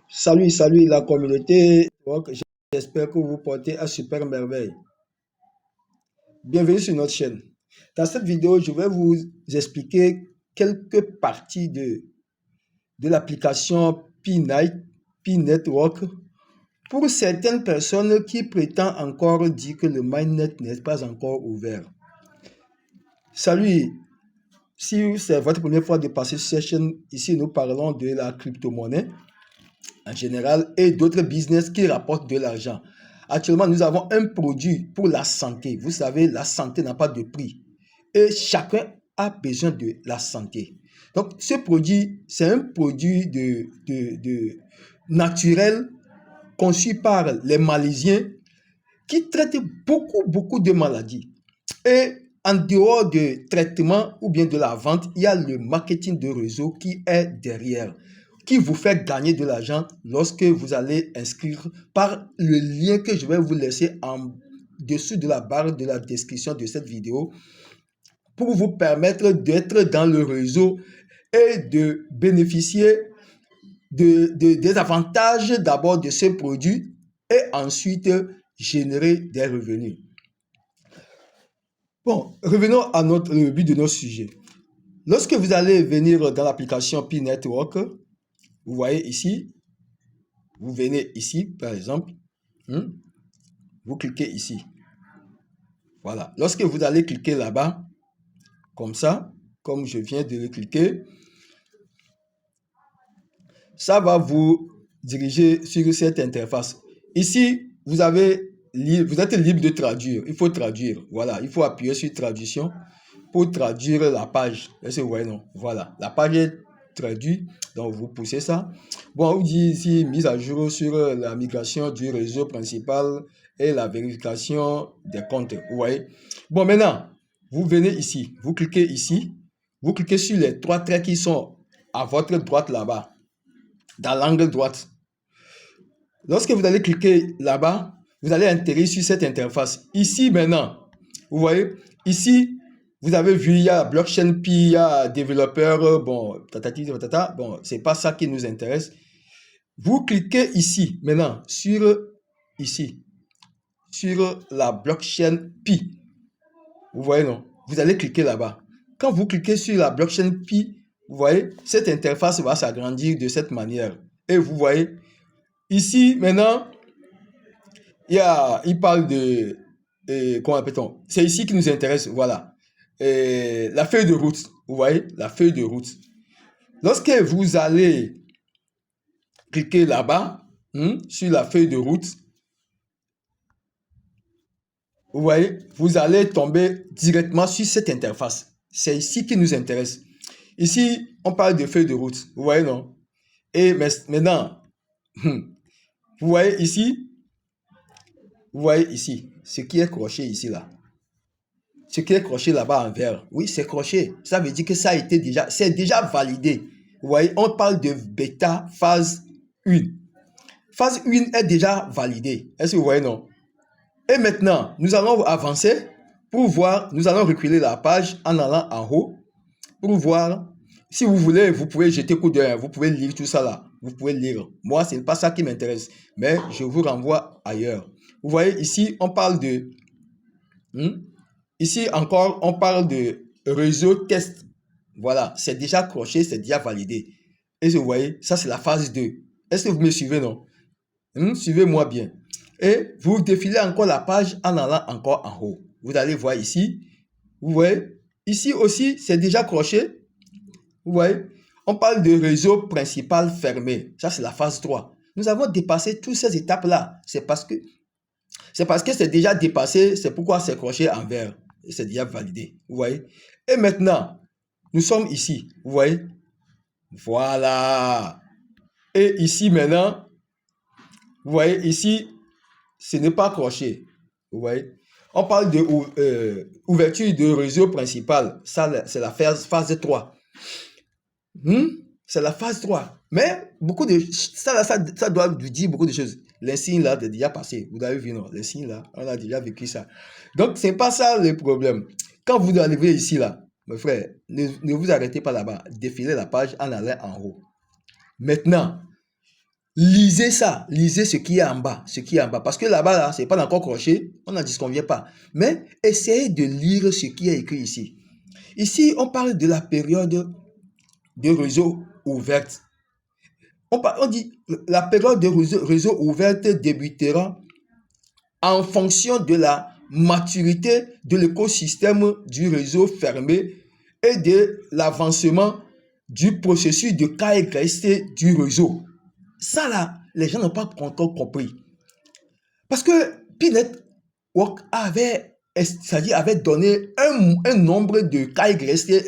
Salut la communauté. Donc, j'espère que vous portez à super merveille. Bienvenue sur notre chaîne. Dans cette vidéo, je vais vous expliquer quelques parties de l'application P-Network pour certaines personnes qui prétendent encore dire que le MyNet n'est pas encore ouvert. Salut, si c'est votre première fois de passer sur cette chaîne, ici nous parlons de la crypto-monnaie en général et d'autres business qui rapportent de l'argent. Actuellement, nous avons un produit pour la santé. Vous savez, la santé n'a pas de prix et chacun a besoin de la santé. Donc, ce produit, c'est un produit naturel conçu par les Malaisiens qui traite beaucoup de maladies. Et en dehors du traitement ou bien de la vente, il y a le marketing de réseau qui est derrière, qui vous fait gagner de l'argent lorsque vous allez inscrire par le lien que je vais vous laisser en dessous de la barre de la description de cette vidéo pour vous permettre d'être dans le réseau et de bénéficier des avantages d'abord de ce produit et ensuite générer des revenus. Bon, revenons à le but de notre sujet. Lorsque vous allez venir dans l'application P-Network, vous voyez ici, vous venez ici, par exemple, vous cliquez ici. Voilà. Lorsque vous allez cliquer là-bas, comme ça, comme je viens de le cliquer, ça va vous diriger sur cette interface. Ici, vous êtes libre de traduire. Il faut traduire. Voilà. Il faut appuyer sur traduction pour traduire la page. Est-ce que vous voyez, non? Voilà. La page est traduite. Donc, vous poussez ça. Bon, on vous dit ici, mise à jour sur la migration du réseau principal et la vérification des comptes. Vous voyez? Bon, maintenant, vous venez ici. Vous cliquez ici. Vous cliquez sur les trois traits qui sont à votre droite là-bas, dans l'angle droite. Lorsque vous allez cliquer là-bas, vous allez atterrir sur cette interface. Ici, maintenant, vous voyez, ici, vous avez vu, il y a blockchain Pi, il y a développeur, bon, bon, c'est pas ça qui nous intéresse. Vous cliquez ici, maintenant, sur la blockchain Pi. Vous voyez, non? Vous allez cliquer là-bas. Quand vous cliquez sur la blockchain Pi, vous voyez, cette interface va s'agrandir de cette manière. Et vous voyez, ici, maintenant, il parle de, comment appelle-t-on? C'est ici qui nous intéresse, voilà. La feuille de route, vous voyez, la feuille de route. Lorsque vous allez cliquer là-bas, sur la feuille de route, vous voyez, vous allez tomber directement sur cette interface. C'est ici qui nous intéresse. Ici, on parle de feuille de route, vous voyez, non? Et maintenant, vous voyez ici, ce qui est croché ici, là. Ce qui est croché là-bas en vert, oui, c'est croché. Ça veut dire que ça a été c'est déjà validé. Vous voyez, on parle de bêta phase 1. Phase 1 est déjà validée. Est-ce que vous voyez, non? Et maintenant, nous allons avancer pour voir, nous allons reculer la page en allant en haut pour voir. Si vous voulez, vous pouvez jeter coup d'œil, vous pouvez lire tout ça là. Vous pouvez lire. Moi, ce n'est pas ça qui m'intéresse, mais je vous renvoie ailleurs. Vous voyez, ici, on parle de... Ici encore, on parle de réseau test. Voilà, c'est déjà croché, c'est déjà validé. Et vous voyez, ça c'est la phase 2. Est-ce que vous me suivez, non? Suivez-moi bien. Et vous défilez encore la page en allant encore en haut. Vous allez voir ici. Vous voyez, ici aussi, c'est déjà croché. Vous voyez, on parle de réseau principal fermé. Ça, c'est la phase 3. Nous avons dépassé toutes ces étapes-là. C'est parce que c'est déjà dépassé. C'est pourquoi c'est croché en vert. C'est déjà validé. Vous voyez. Et maintenant, nous sommes ici. Vous voyez. Voilà. Et ici, maintenant, vous voyez, ici, ce n'est pas croché. Vous voyez. On parle de ouverture de réseau principal. Ça, c'est la phase 3. C'est la phase 3. Mais beaucoup de ça doit vous dire beaucoup de choses. Les signes là, c'est déjà passé. Vous avez vu, non? Les signes là, on a déjà vécu ça. Donc, c'est pas ça le problème. Quand vous arrivez ici là, mes frères, ne vous arrêtez pas là-bas. Défilez la page en allant en haut. Maintenant, Lisez ça, lisez ce qui est en bas, ce qui est en bas. Parce que là-bas, là, c'est pas encore croché, on n'en disconvient pas. Mais essayez de lire ce qui est écrit ici. Ici, on parle de la période de réseau ouverte. On dit la période de réseau ouverte débutera en fonction de la maturité de l'écosystème du réseau fermé et de l'avancement du processus de KYC du réseau. Ça là, les gens n'ont pas encore compris. Parce que P-Network avait donné un nombre de KYC,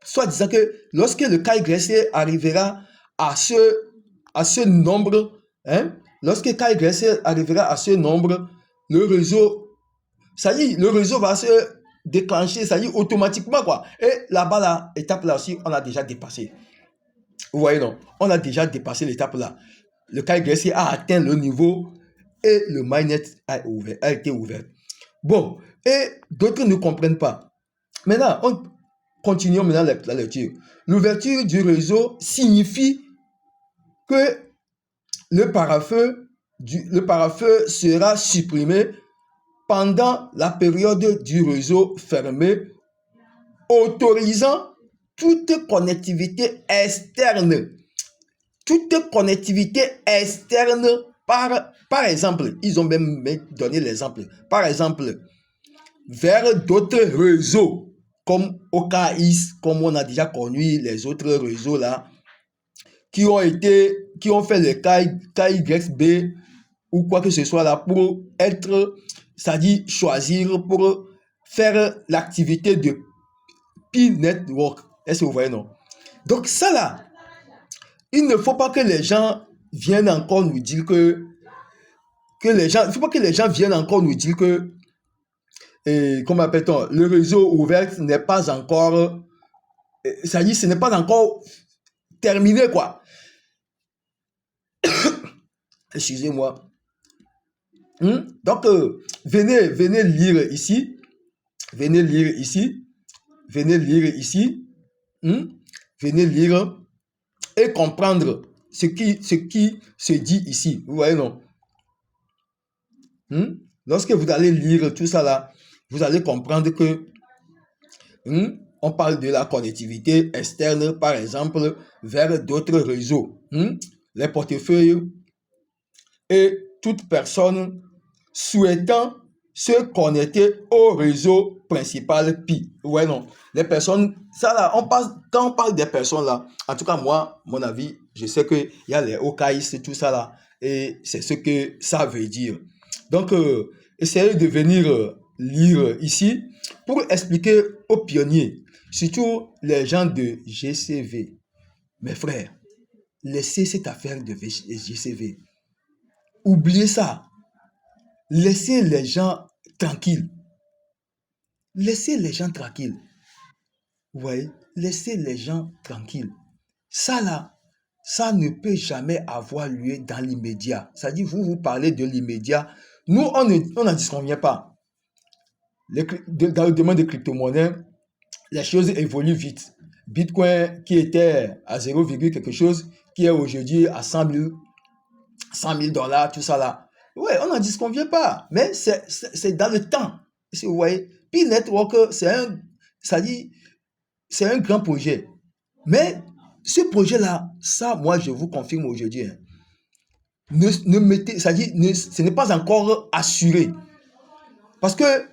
soit disant que lorsque le KYC arrivera à ce nombre, hein, lorsque KYC arrivera à ce nombre, le réseau, ça y est, le réseau va se déclencher, ça y est, automatiquement, quoi. Et là-bas, là, étape là aussi, on a déjà dépassé. Vous voyez, non? On a déjà dépassé l'étape là. Le KYC a atteint le niveau et le mainnet a été ouvert. Bon, et d'autres ne comprennent pas. Maintenant, continuons maintenant la lecture. L'ouverture du réseau signifie que le pare-feu sera supprimé pendant la période du réseau fermé, autorisant toute connectivité externe. Toute connectivité externe, par exemple, ils ont même donné l'exemple, par exemple, vers d'autres réseaux, comme OKX, comme on a déjà connu les autres réseaux là, qui ont fait le KYB ou quoi que ce soit là pour être, c'est-à-dire choisir pour faire l'activité de P-Network. Est-ce que vous voyez, non? Donc ça là, il ne faut pas que les gens viennent encore nous dire il ne faut pas que les gens viennent encore nous dire que, comment appelle-t-on, le réseau ouvert n'est pas encore, ça dit, ce n'est pas encore terminé, quoi. Excusez-moi. Donc, venez lire ici. Venez lire ici. Venez lire ici. Venez lire et comprendre ce qui se dit ici. Vous voyez, non? Lorsque vous allez lire tout ça là, vous allez comprendre que on parle de la connectivité externe, par exemple, vers d'autres réseaux. Les portefeuilles et toute personne souhaitant se connecter au réseau principal Pi. Ouais, non. Les personnes, ça là, quand on parle des personnes là, en tout cas, moi, mon avis, je sais qu'il y a les OKIs, tout ça là, et c'est ce que ça veut dire. Donc, essayez de venir lire ici pour expliquer aux pionniers, surtout les gens de GCV. Mes frères, laissez cette affaire de GCV. Oubliez ça. Laissez les gens tranquilles. Laissez les gens tranquilles. Vous voyez? Laissez les gens tranquilles. Ça là, ça ne peut jamais avoir lieu dans l'immédiat. C'est-à-dire, vous parlez de l'immédiat. Nous, on n'en disconvient pas. Dans le domaine des crypto-monnaies, les choses évoluent vite. Bitcoin qui était à 0, quelque chose, qui est aujourd'hui à 100 000 $, tout ça là. Ouais, on n'en disconvient pas, mais c'est dans le temps. Si vous voyez, P-Network, c'est un grand projet. Mais ce projet-là, ça, moi, je vous confirme aujourd'hui, ce n'est pas encore assuré. Parce que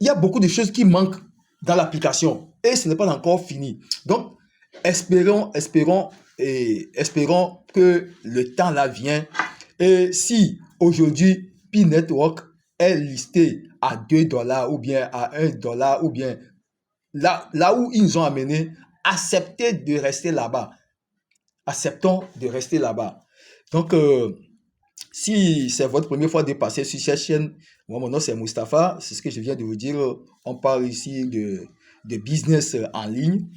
il y a beaucoup de choses qui manquent dans l'application et ce n'est pas encore fini. Donc, espérons que le temps là vient. Et si aujourd'hui P-Network est listé à 2 $ ou bien à 1 $ ou bien là où ils nous ont amené, acceptez de rester là-bas. Acceptons de rester là-bas. Donc, si c'est votre première fois de passer sur cette chaîne, moi, mon nom c'est Mustapha, c'est ce que je viens de vous dire. On parle ici de business en ligne,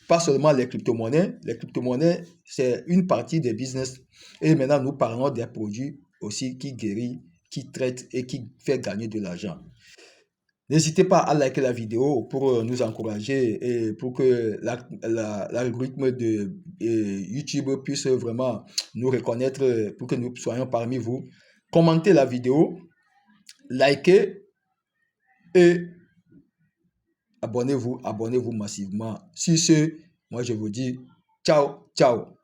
pas seulement les crypto-monnaies. Les crypto-monnaies, c'est une partie des business. Et maintenant, nous parlons des produits aussi qui guérissent, qui traitent et qui fait gagner de l'argent. N'hésitez pas à liker la vidéo pour nous encourager et pour que l'algorithme de YouTube puisse vraiment nous reconnaître, pour que nous soyons parmi vous. Commentez la vidéo, likez et abonnez-vous massivement. Sur ce, moi je vous dis ciao, ciao.